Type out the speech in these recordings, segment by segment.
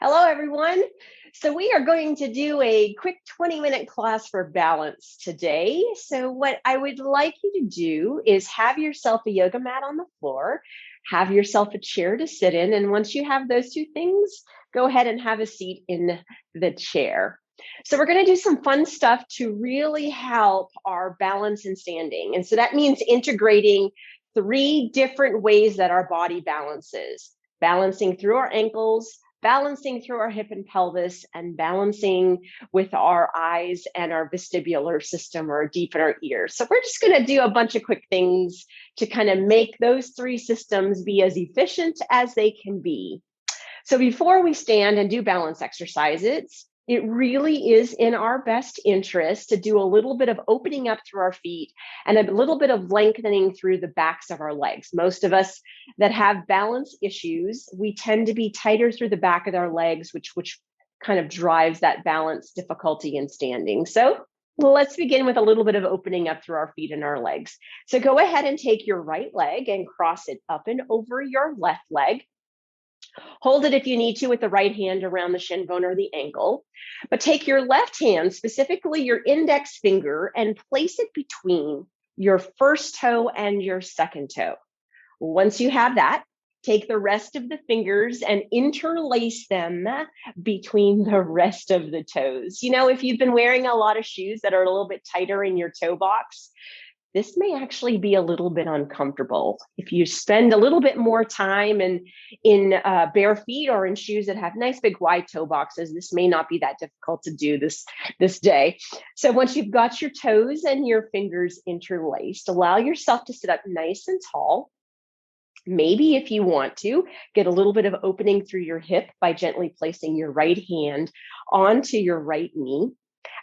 Hello, everyone. So we are going to do a quick 20-minute class for balance today. So what I would like you to do is have yourself a yoga mat on the floor, have yourself a chair to sit in, and once you have those two things, go ahead and have a seat in the chair. So we're going to do some fun stuff to really help our balance and standing. And so that means integrating 3 different ways that our body balances: balancing through our ankles, balancing through our hip and pelvis, and balancing with our eyes and our vestibular system, or deep in our ears. So we're just going to do a bunch of quick things to kind of make those 3 systems be as efficient as they can be. So before we stand and do balance exercises, it really is in our best interest to do a little bit of opening up through our feet and a little bit of lengthening through the backs of our legs. Most of us that have balance issues, we tend to be tighter through the back of our legs, which kind of drives that balance difficulty in standing. So let's begin with a little bit of opening up through our feet and our legs. So go ahead and take your right leg and cross it up and over your left leg. Hold it if you need to with the right hand around the shin bone or the ankle, but take your left hand, specifically your index finger, and place it between your first toe and your second toe. Once you have that, take the rest of the fingers and interlace them between the rest of the toes. You know, if you've been wearing a lot of shoes that are a little bit tighter in your toe box, this may actually be a little bit uncomfortable. If you spend a little bit more time in bare feet or in shoes that have nice big wide toe boxes, this may not be that difficult to do this day. So once you've got your toes and your fingers interlaced, allow yourself to sit up nice and tall. Maybe if you want to, get a little bit of opening through your hip by gently placing your right hand onto your right knee.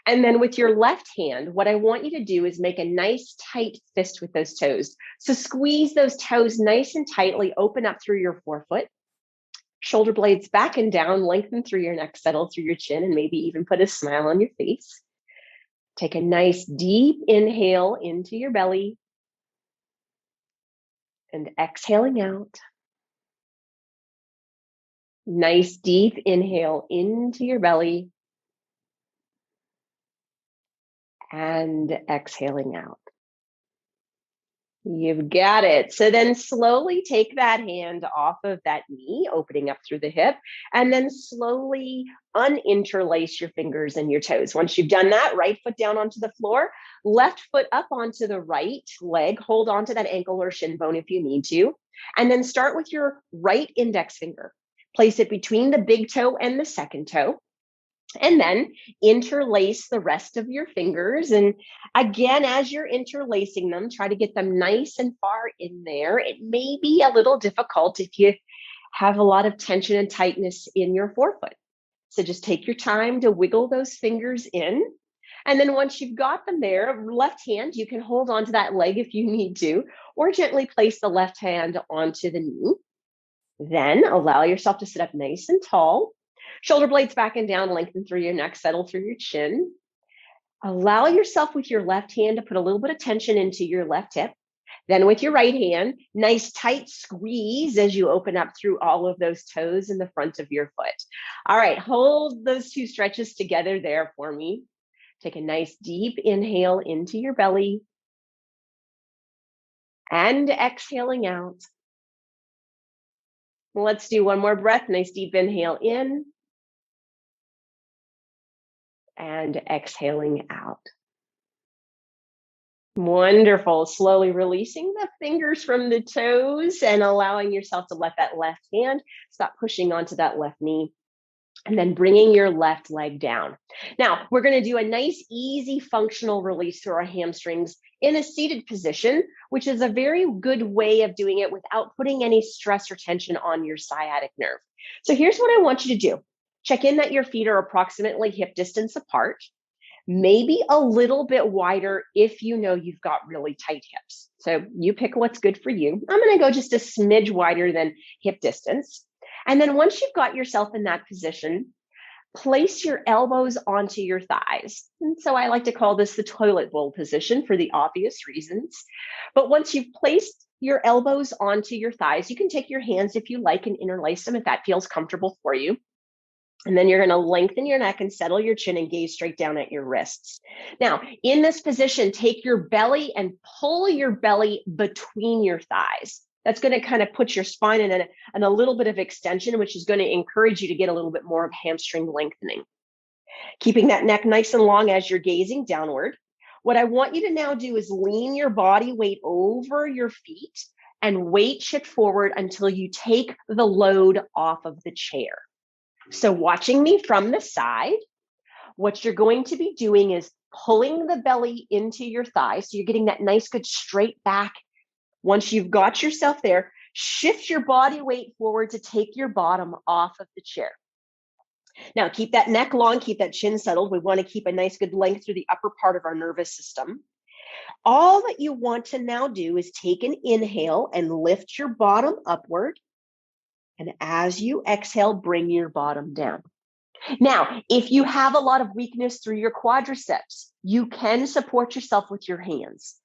And then with your left hand, what I want you to do is make a nice tight fist with those toes. So squeeze those toes nice and tightly, open up through your forefoot, shoulder blades back and down, lengthen through your neck, settle through your chin, and maybe even put a smile on your face. Take a nice deep inhale into your belly and exhaling out. Nice deep inhale into your belly and exhaling out. You've got it. So then slowly take that hand off of that knee, opening up through the hip, and then slowly uninterlace your fingers and your toes. Once you've done that, right foot down onto the floor, left foot up onto the right leg, hold onto that ankle or shin bone if you need to, and then start with your right index finger. Place it between the big toe and the second toe. And then interlace the rest of your fingers. And again, as you're interlacing them, try to get them nice and far in there. It may be a little difficult if you have a lot of tension and tightness in your forefoot. So just take your time to wiggle those fingers in. And then once you've got them there, left hand, you can hold onto that leg if you need to, or gently place the left hand onto the knee. Then allow yourself to sit up nice and tall. Shoulder blades back and down, lengthen through your neck, settle through your chin. Allow yourself with your left hand to put a little bit of tension into your left hip. Then with your right hand, nice tight squeeze as you open up through all of those toes in the front of your foot. All right, hold those 2 stretches together there for me. Take a nice deep inhale into your belly and exhaling out. Let's do one more breath. Nice deep inhale in and exhaling out. Wonderful. Slowly releasing the fingers from the toes and allowing yourself to let that left hand stop pushing onto that left knee. And then bringing your left leg down. Now, we're going to do a nice, easy, functional release through our hamstrings in a seated position, which is a very good way of doing it without putting any stress or tension on your sciatic nerve. So here's what I want you to do. Check in that your feet are approximately hip distance apart, maybe a little bit wider if you know you've got really tight hips. So you pick what's good for you. I'm going to go just a smidge wider than hip distance. And then once you've got yourself in that position, place your elbows onto your thighs. And so I like to call this the toilet bowl position for the obvious reasons. But once you've placed your elbows onto your thighs, you can take your hands if you like and interlace them if that feels comfortable for you. And then you're going to lengthen your neck and settle your chin and gaze straight down at your wrists. Now, in this position, take your belly and pull your belly between your thighs. That's going to kind of put your spine in a little bit of extension, which is going to encourage you to get a little bit more of hamstring lengthening. Keeping that neck nice and long as you're gazing downward. What I want you to now do is lean your body weight over your feet and weight shift forward until you take the load off of the chair. So watching me from the side, what you're going to be doing is pulling the belly into your thighs. So you're getting that nice, good straight back. Once you've got yourself there, shift your body weight forward to take your bottom off of the chair. Now, keep that neck long, keep that chin settled. We want to keep a nice, good length through the upper part of our nervous system. All that you want to now do is take an inhale and lift your bottom upward. And as you exhale, bring your bottom down. Now, if you have a lot of weakness through your quadriceps, you can support yourself with your hands,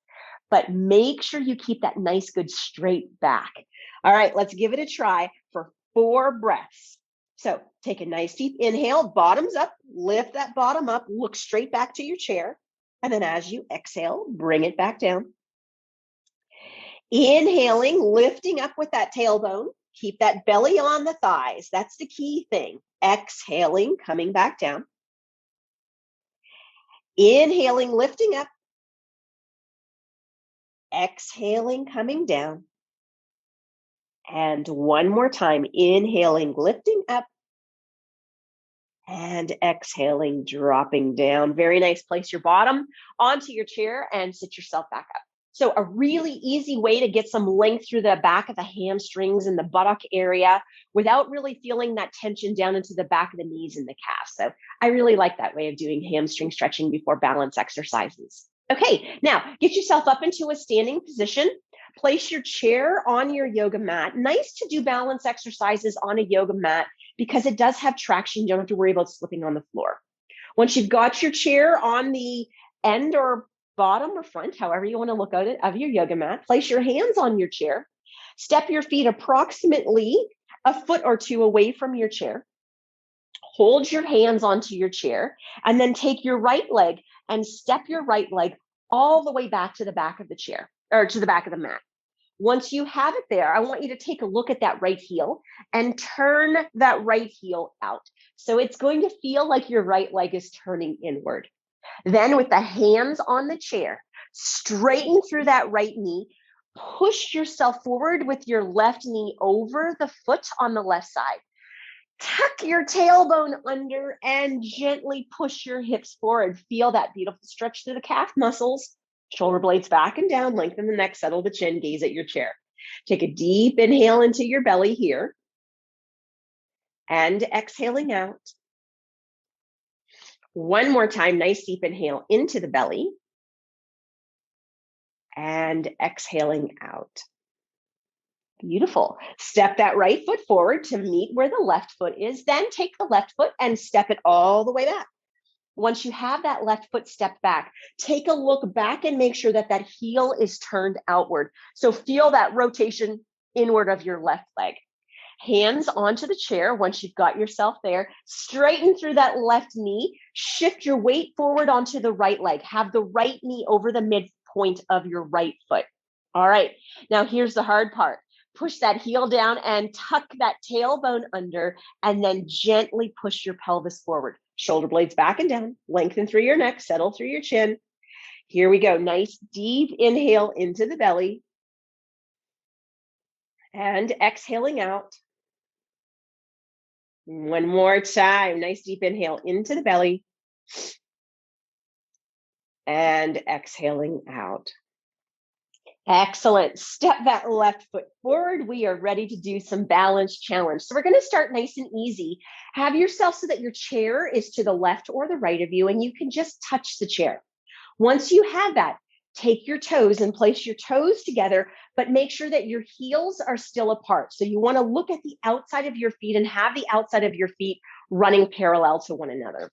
but make sure you keep that nice, good straight back. All right, let's give it a try for 4 breaths. So take a nice deep inhale, bottoms up, lift that bottom up, look straight back to your chair. And then as you exhale, bring it back down. Inhaling, lifting up with that tailbone. Keep that belly on the thighs. That's the key thing. Exhaling, coming back down. Inhaling, lifting up. Exhaling, coming down. And one more time. Inhaling, lifting up. And exhaling, dropping down. Very nice. Place your bottom onto your chair and sit yourself back up. So a really easy way to get some length through the back of the hamstrings and the buttock area without really feeling that tension down into the back of the knees and the calves. So I really like that way of doing hamstring stretching before balance exercises. Okay, now get yourself up into a standing position. Place your chair on your yoga mat. Nice to do balance exercises on a yoga mat because it does have traction. You don't have to worry about slipping on the floor. Once you've got your chair on the end or bottom or front, however you want to look at it, of your yoga mat, place your hands on your chair. Step your feet approximately a foot or 2 away from your chair. Hold your hands onto your chair and then take your right leg and step your right leg all the way back to the back of the chair or to the back of the mat. Once you have it there, I want you to take a look at that right heel and turn that right heel out. So it's going to feel like your right leg is turning inward. Then with the hands on the chair, straighten through that right knee, push yourself forward with your left knee over the foot on the left side. Tuck your tailbone under and gently push your hips forward. Feel that beautiful stretch through the calf muscles. Shoulder blades back and down, lengthen the neck, settle the chin, gaze at your chair. Take a deep inhale into your belly here. And exhaling out. One more time, nice deep inhale into the belly. And exhaling out. Beautiful. Step that right foot forward to meet where the left foot is. Then take the left foot and step it all the way back. Once you have that left foot stepped back, take a look back and make sure that that heel is turned outward. So feel that rotation inward of your left leg. Hands onto the chair. Once you've got yourself there, straighten through that left knee, shift your weight forward onto the right leg. Have the right knee over the midpoint of your right foot. All right, now here's the hard part. Push that heel down and tuck that tailbone under, and then gently push your pelvis forward. Shoulder blades back and down, lengthen through your neck, settle through your chin. Here we go. Nice deep inhale into the belly. And exhaling out. One more time. Nice deep inhale into the belly. And exhaling out. Excellent. Step that left foot forward. We are ready to do some balance challenge. So we're going to start nice and easy. Have yourself so that your chair is to the left or the right of you, and you can just touch the chair. Once you have that, take your toes and place your toes together, but make sure that your heels are still apart. So you want to look at the outside of your feet and have the outside of your feet running parallel to one another.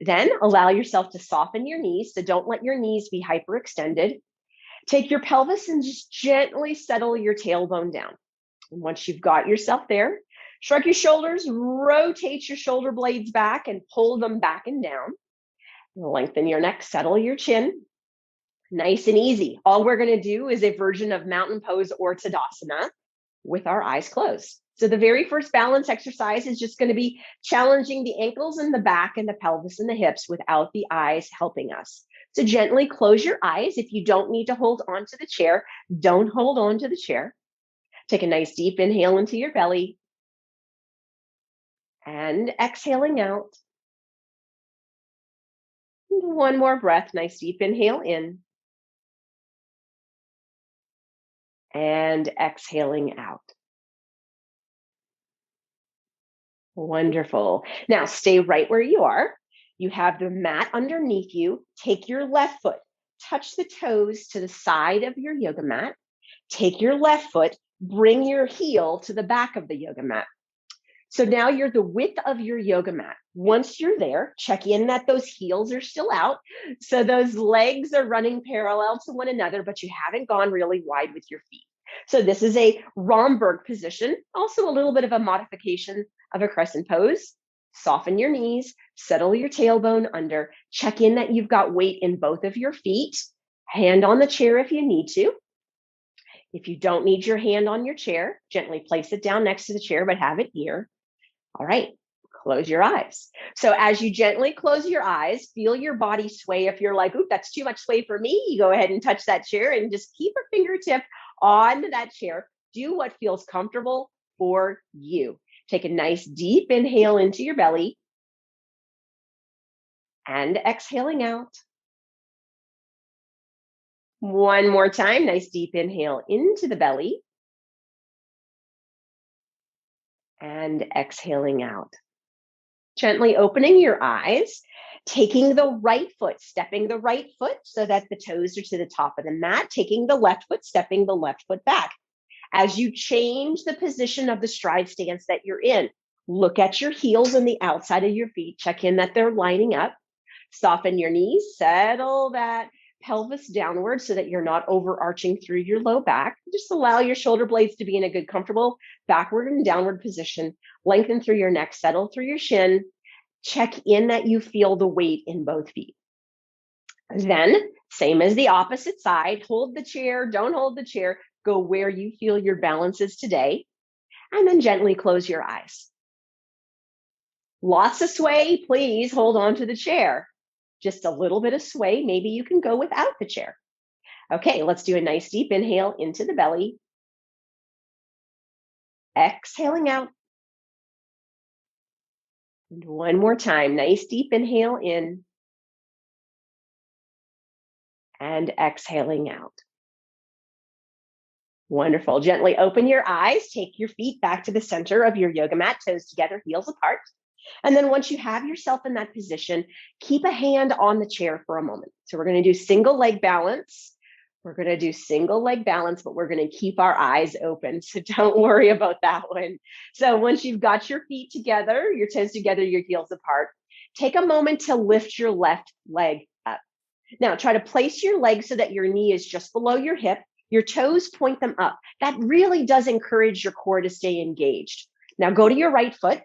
Then allow yourself to soften your knees. So don't let your knees be hyperextended. Take your pelvis and just gently settle your tailbone down. And once you've got yourself there, Shrug your shoulders, rotate your shoulder blades back and pull them back and down. Lengthen your neck, settle your chin. Nice and easy. All we're going to do is a version of mountain pose or Tadasana with our eyes closed. So the very first balance exercise is just going to be challenging the ankles and the back and the pelvis and the hips without the eyes helping us. So gently close your eyes. If you don't need to hold on to the chair, don't hold on to the chair. Take a nice deep inhale into your belly and exhaling out. One more breath, nice deep inhale in and exhaling out. Wonderful. Now stay right where you are. You have the mat underneath you. Take your left foot, touch the toes to the side of your yoga mat. Take your left foot, bring your heel to the back of the yoga mat. So now you're the width of your yoga mat. Once you're there, check in that those heels are still out. So those legs are running parallel to one another, but you haven't gone really wide with your feet. So this is a Romberg position, also a little bit of a modification of a crescent pose. Soften your knees, settle your tailbone under, check in that you've got weight in both of your feet, hand on the chair if you need to. If you don't need your hand on your chair, gently place it down next to the chair, but have it here. All right, close your eyes. So as you gently close your eyes, feel your body sway. If you're like, ooh, that's too much sway for me, you go ahead and touch that chair and just keep a fingertip on that chair. Do what feels comfortable for you. Take a nice deep inhale into your belly and exhaling out. One more time, nice deep inhale into the belly and exhaling out. Gently opening your eyes, taking the right foot, stepping the right foot so that the toes are to the top of the mat, taking the left foot, stepping the left foot back. As you change the position of the stride stance that you're in, look at your heels and the outside of your feet, check in that they're lining up, soften your knees, settle that pelvis downward so that you're not overarching through your low back. Just allow your shoulder blades to be in a good, comfortable backward and downward position. Lengthen through your neck, settle through your shin. Check in that you feel the weight in both feet. Then, same as the opposite side, hold the chair, don't hold the chair, go where you feel your balance is today, and then gently close your eyes. Lots of sway, please hold on to the chair. Just a little bit of sway, maybe you can go without the chair. Okay, let's do a nice deep inhale into the belly. Exhaling out. And one more time, nice deep inhale in. And exhaling out. Wonderful. Gently open your eyes, take your feet back to the center of your yoga mat, toes together, heels apart. And then once you have yourself in that position, keep a hand on the chair for a moment. So we're going to do single leg balance. We're going to do single leg balance, but we're going to keep our eyes open. So don't worry about that one. So once you've got your feet together, your toes together, your heels apart, take a moment to lift your left leg up. Now try to place your leg so that your knee is just below your hip. Your toes point them up. That really does encourage your core to stay engaged. Now go to your right foot.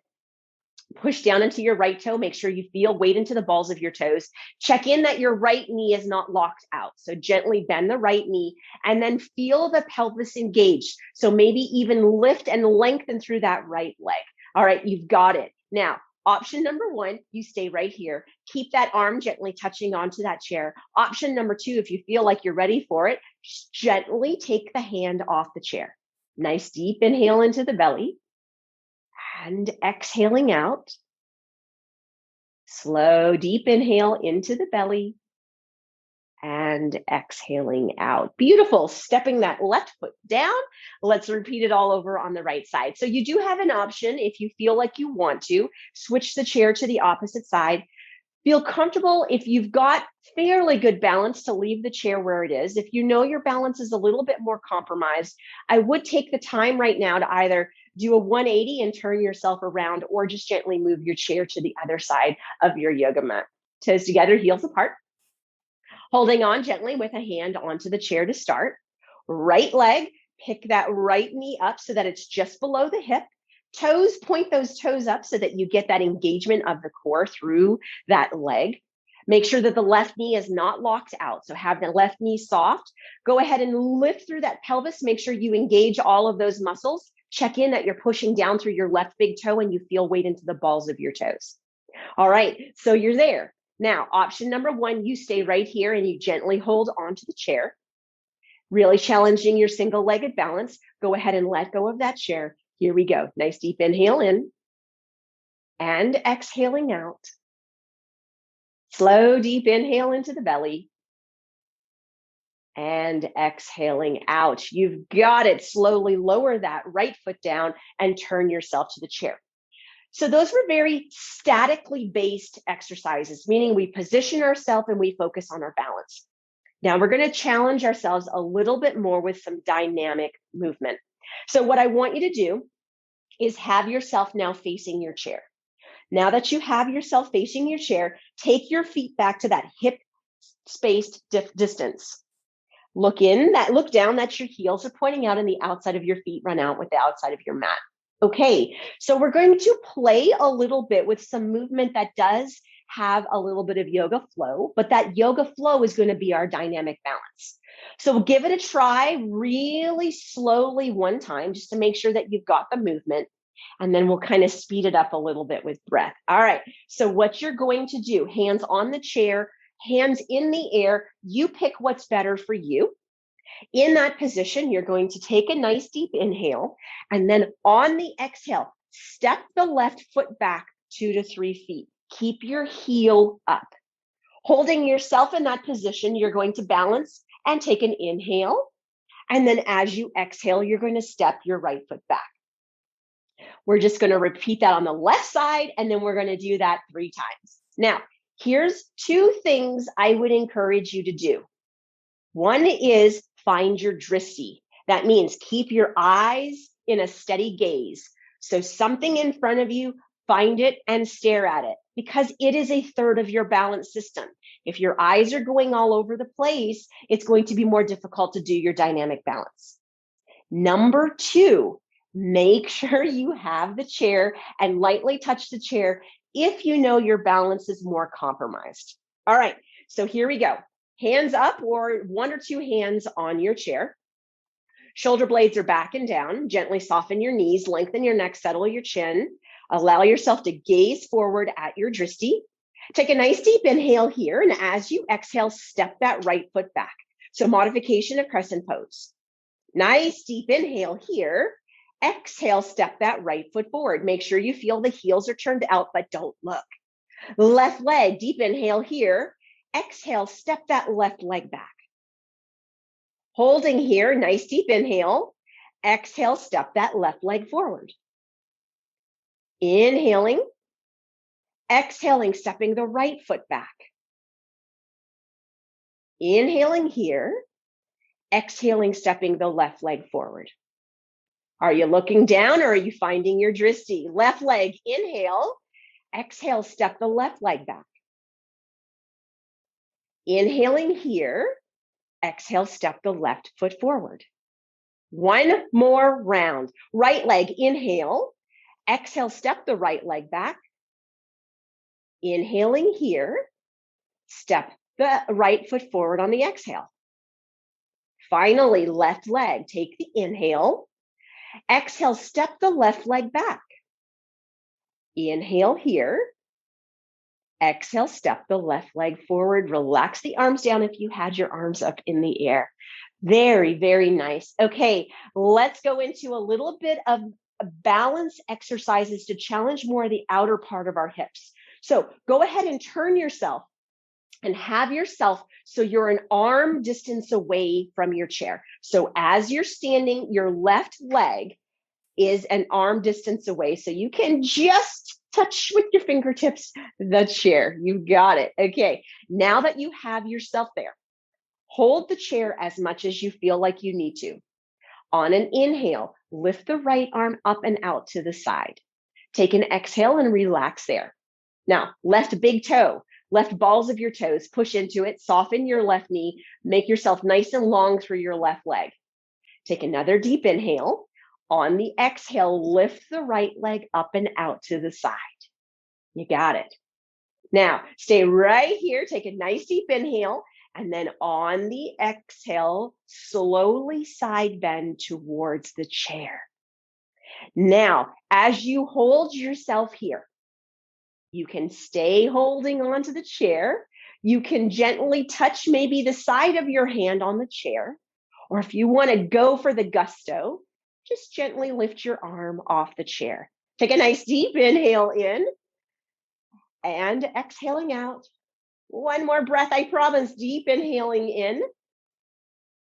Push down into your right toe. Make sure you feel weight into the balls of your toes. Check in that your right knee is not locked out. So gently bend the right knee and then feel the pelvis engaged. So maybe even lift and lengthen through that right leg. All right, you've got it. Now, option number one, you stay right here. Keep that arm gently touching onto that chair. Option number two, if you feel like you're ready for it, just gently take the hand off the chair. Nice deep inhale into the belly. And exhaling out. Slow, deep inhale into the belly and exhaling out. Beautiful. Stepping that left foot down. Let's repeat it all over on the right side. So you do have an option if you feel like you want to switch the chair to the opposite side. Feel comfortable if you've got fairly good balance to leave the chair where it is. If you know your balance is a little bit more compromised, I would take the time right now to either do a 180 and turn yourself around or just gently move your chair to the other side of your yoga mat. Toes together, heels apart. Holding on gently with a hand onto the chair to start. Right leg, pick that right knee up so that it's just below the hip. Toes, point those toes up so that you get that engagement of the core through that leg. Make sure that the left knee is not locked out. So have the left knee soft. Go ahead and lift through that pelvis. Make sure you engage all of those muscles. Check in that you're pushing down through your left big toe and you feel weight into the balls of your toes. All right, so you're there. Now, option number one, you stay right here and you gently hold onto the chair. Really challenging your single-legged balance. Go ahead and let go of that chair. Here we go. Nice deep inhale in and exhaling out. Slow, deep inhale into the belly and exhaling out. You've got it. Slowly lower that right foot down and turn yourself to the chair. So those were very statically based exercises, meaning we position ourselves and we focus on our balance. Now we're going to challenge ourselves a little bit more with some dynamic movement. So what I want you to do is have yourself now facing your chair. Now that you have yourself facing your chair, take your feet back to that hip spaced distance. Look down, that your heels are pointing out and the outside of your feet run out with the outside of your mat. Okay, so we're going to play a little bit with some movement that does have a little bit of yoga flow, but that yoga flow is going to be our dynamic balance. So we'll give it a try really slowly one time just to make sure that you've got the movement. And then we'll kind of speed it up a little bit with breath. All right. So what you're going to do, hands on the chair, hands in the air, you pick what's better for you. In that position, you're going to take a nice deep inhale. And then on the exhale, step the left foot back 2 to 3 feet. Keep your heel up. Holding yourself in that position, you're going to balance and take an inhale. And then as you exhale, you're going to step your right foot back. We're just going to repeat that on the left side, and then we're going to do that 3 times. Now, here's 2 things I would encourage you to do. One is find your drishti. That means keep your eyes in a steady gaze. So something in front of you, find it and stare at it because it is a third of your balance system. If your eyes are going all over the place, it's going to be more difficult to do your dynamic balance. Number 2, make sure you have the chair and lightly touch the chair if you know your balance is more compromised. All right, so here we go. Hands up or 1 or 2 hands on your chair. Shoulder blades are back and down. Gently soften your knees, lengthen your neck, settle your chin. Allow yourself to gaze forward at your drishti. Take a nice deep inhale here, and as you exhale, step that right foot back. So modification of crescent pose. Nice deep inhale here. Exhale, step that right foot forward. Make sure you feel the heels are turned out, but don't look. Left leg, deep inhale here. Exhale, step that left leg back. Holding here, nice deep inhale. Exhale, step that left leg forward. Inhaling. Exhaling, stepping the right foot back. Inhaling here. Exhaling, stepping the left leg forward. Are you looking down or are you finding your drishti? Left leg, inhale. Exhale, step the left leg back. Inhaling here. Exhale, step the left foot forward. One more round. Right leg, inhale. Exhale, step the right leg back. Inhaling here. Step the right foot forward on the exhale. Finally, left leg, take the inhale. Exhale, step the left leg back. Inhale here. Exhale, step the left leg forward. Relax the arms down if you had your arms up in the air. Very, very nice. Okay, let's go into a little bit of balance exercises to challenge more of the outer part of our hips. So go ahead and turn yourself and have yourself so you're an arm distance away from your chair. So as you're standing, your left leg is an arm distance away. So you can just touch with your fingertips the chair. You got it. Okay. Now that you have yourself there, hold the chair as much as you feel like you need to. On an inhale, lift the right arm up and out to the side. Take an exhale and relax there. Now, left big toe, left balls of your toes, push into it, soften your left knee, make yourself nice and long through your left leg. Take another deep inhale. On the exhale, lift the right leg up and out to the side. You got it. Now, stay right here. Take a nice deep inhale. And then on the exhale, slowly side bend towards the chair. Now, as you hold yourself here, you can stay holding onto the chair. You can gently touch maybe the side of your hand on the chair. Or if you want to go for the gusto, just gently lift your arm off the chair. Take a nice deep inhale in and exhaling out. One more breath, I promise. Deep inhaling in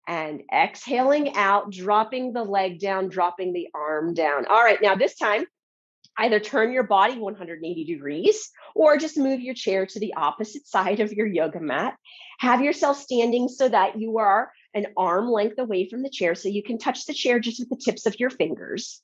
and exhaling out, dropping the leg down, dropping the arm down. All right, now this time, either turn your body 180 degrees or just move your chair to the opposite side of your yoga mat. Have yourself standing so that you are an arm length away from the chair so you can touch the chair just with the tips of your fingers.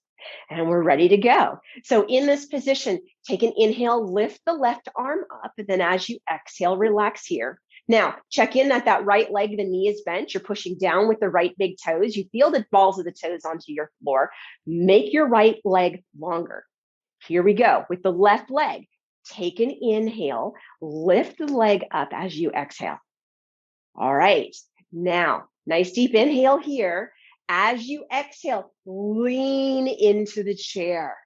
And we're ready to go. So in this position, take an inhale, lift the left arm up, and then as you exhale, relax here. Now, check in that right leg, the knee is bent. You're pushing down with the right big toes. You feel the balls of the toes onto your floor. Make your right leg longer. Here we go. With the left leg, take an inhale, lift the leg up as you exhale. All right. Now, nice deep inhale here. As you exhale, lean into the chair.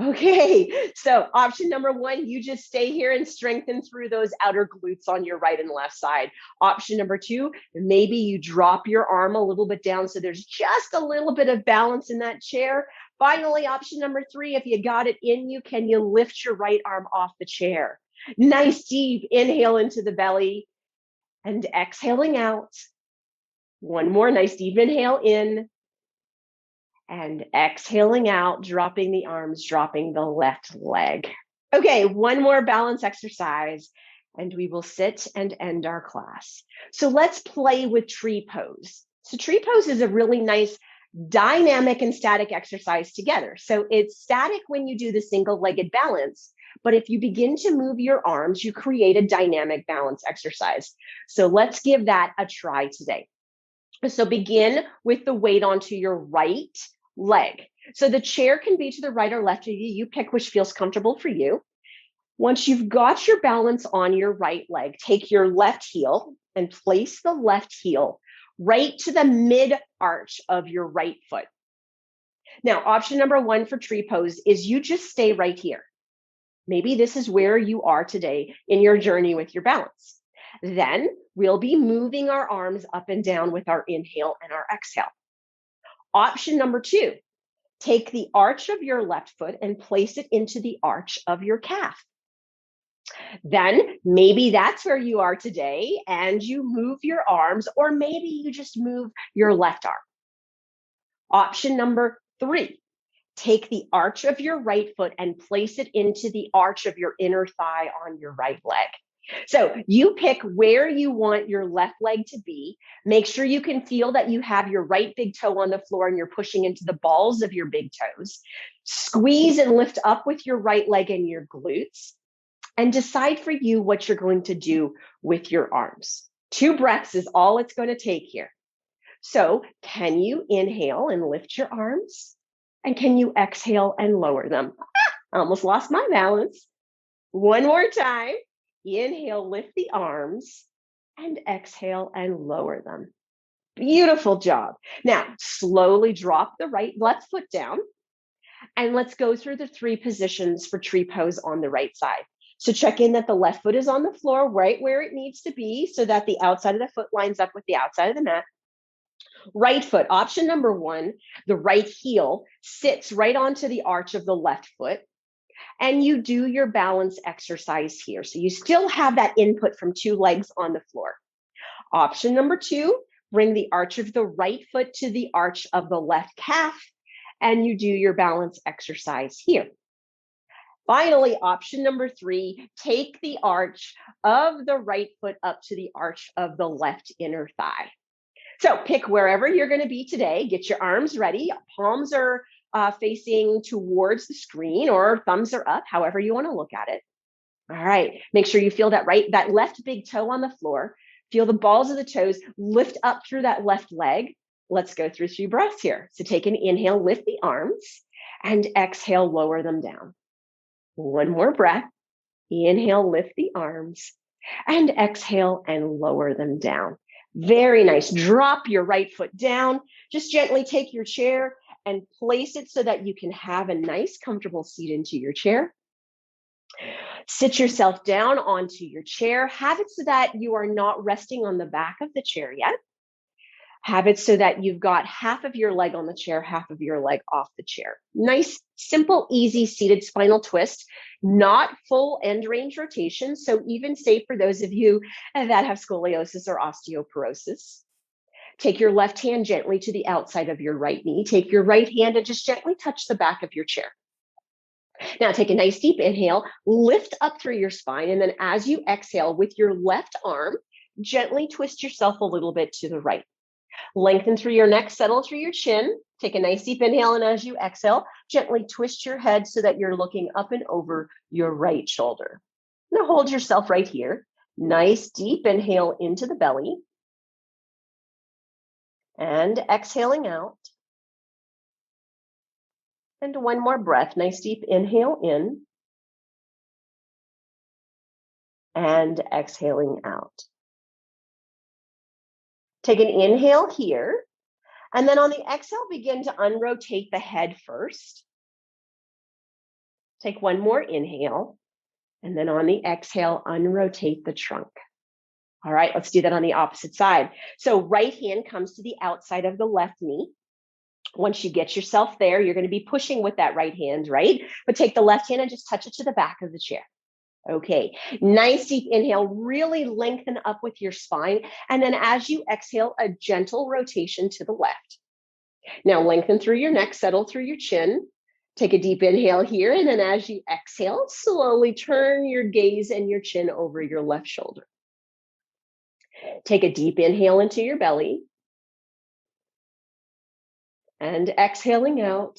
Okay, so option number one, you just stay here and strengthen through those outer glutes on your right and left side. Option number two, maybe you drop your arm a little bit down so there's just a little bit of balance in that chair. Finally, option number three, if you got it in you, can you lift your right arm off the chair? Nice deep inhale into the belly and exhaling out. One more nice deep inhale in and exhaling out, dropping the arms, dropping the left leg. Okay, one more balance exercise and we will sit and end our class. So let's play with tree pose. So tree pose is a really nice dynamic and static exercise together. So it's static when you do the single-legged balance, but if you begin to move your arms, you create a dynamic balance exercise. So let's give that a try today. So begin with the weight onto your right leg. So the chair can be to the right or left of you. You pick which feels comfortable for you. Once you've got your balance on your right leg, take your left heel and place the left heel right to the mid arch of your right foot. Now, option number one for tree pose is you just stay right here. Maybe this is where you are today in your journey with your balance. Then we'll be moving our arms up and down with our inhale and our exhale. Option number two, take the arch of your left foot and place it into the arch of your calf. Then maybe that's where you are today and you move your arms, or maybe you just move your left arm. Option number three, take the arch of your right foot and place it into the arch of your inner thigh on your right leg. So you pick where you want your left leg to be. Make sure you can feel that you have your right big toe on the floor and you're pushing into the balls of your big toes. Squeeze and lift up with your right leg and your glutes. And decide for you what you're going to do with your arms. 2 breaths is all it's going to take here. So can you inhale and lift your arms? And can you exhale and lower them? I almost lost my balance. One more time. Inhale, lift the arms, and exhale and lower them. Beautiful job. Now, slowly drop the left foot down, and let's go through the 3 positions for tree pose on the right side. So check in that the left foot is on the floor right where it needs to be so that the outside of the foot lines up with the outside of the mat. Right foot, option number 1, the right heel sits right onto the arch of the left foot. And you do your balance exercise here. So you still have that input from 2 legs on the floor. Option number 2, bring the arch of the right foot to the arch of the left calf, and you do your balance exercise here. Finally, option number 3, take the arch of the right foot up to the arch of the left inner thigh. So pick wherever you're going to be today. Get your arms ready. Palms are facing towards the screen, or thumbs are up, however you want to look at it. All right. Make sure you feel that left big toe on the floor. Feel the balls of the toes lift up through that left leg. let's go through 3 breaths here. So take an inhale, lift the arms, and exhale, lower them down. One more breath. Inhale, lift the arms, and exhale and lower them down. Very nice. Drop your right foot down. Just gently take your chair and place it so that you can have a nice, comfortable seat into your chair. Sit yourself down onto your chair. Have it so that you are not resting on the back of the chair yet. Have it so that you've got half of your leg on the chair, half of your leg off the chair. Nice, simple, easy seated spinal twist, not full end range rotation. So even safe for those of you that have scoliosis or osteoporosis. Take your left hand gently to the outside of your right knee. Take your right hand and just gently touch the back of your chair. Now take a nice deep inhale, lift up through your spine. And then as you exhale with your left arm, gently twist yourself a little bit to the right. Lengthen through your neck, settle through your chin. Take a nice deep inhale, and as you exhale, gently twist your head so that you're looking up and over your right shoulder. Now hold yourself right here. Nice deep inhale into the belly. And exhaling out. And one more breath. Nice deep inhale in. And exhaling out. Take an inhale here. And then on the exhale, begin to unrotate the head first. Take one more inhale. And then on the exhale, unrotate the trunk. All right, let's do that on the opposite side. So right hand comes to the outside of the left knee. Once you get yourself there, you're going to be pushing with that right hand, right? But take the left hand and just touch it to the back of the chair. Okay, nice deep inhale, really lengthen up with your spine. And then as you exhale, a gentle rotation to the left. Now lengthen through your neck, settle through your chin. Take a deep inhale here. And then as you exhale, slowly turn your gaze and your chin over your left shoulder. Take a deep inhale into your belly. And exhaling out.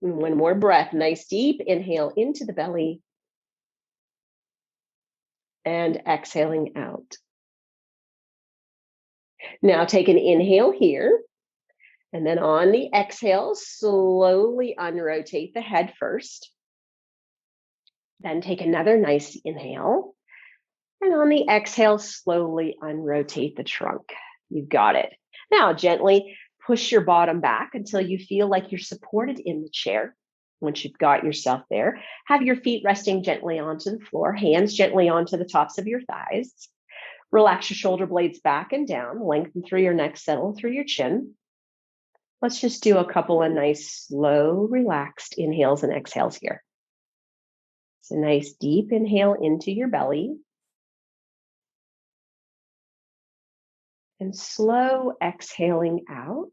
And one more breath. Nice deep inhale into the belly. And exhaling out. Now take an inhale here. And then on the exhale, slowly unrotate the head first. Then take another nice inhale. And on the exhale, slowly unrotate the trunk. You've got it. Now gently push your bottom back until you feel like you're supported in the chair. Once you've got yourself there, have your feet resting gently onto the floor, hands gently onto the tops of your thighs. Relax your shoulder blades back and down, lengthen through your neck, settle through your chin. Let's just do a couple of nice, slow, relaxed inhales and exhales here. So nice deep inhale into your belly. And slow exhaling out.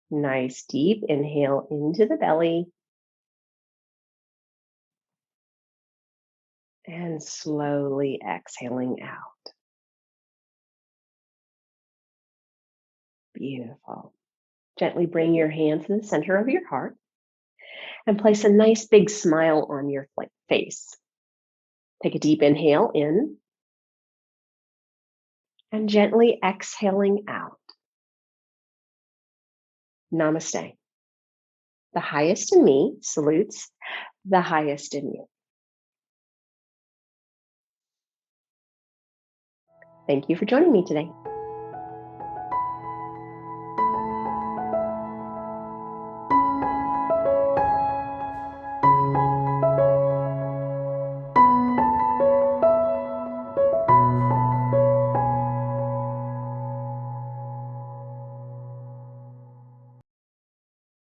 Nice deep inhale into the belly. And slowly exhaling out. Beautiful. Gently bring your hand to the center of your heart and place a nice big smile on your face. Take a deep inhale in and gently exhaling out. Namaste. The highest in me salutes the highest in you. Thank you for joining me today.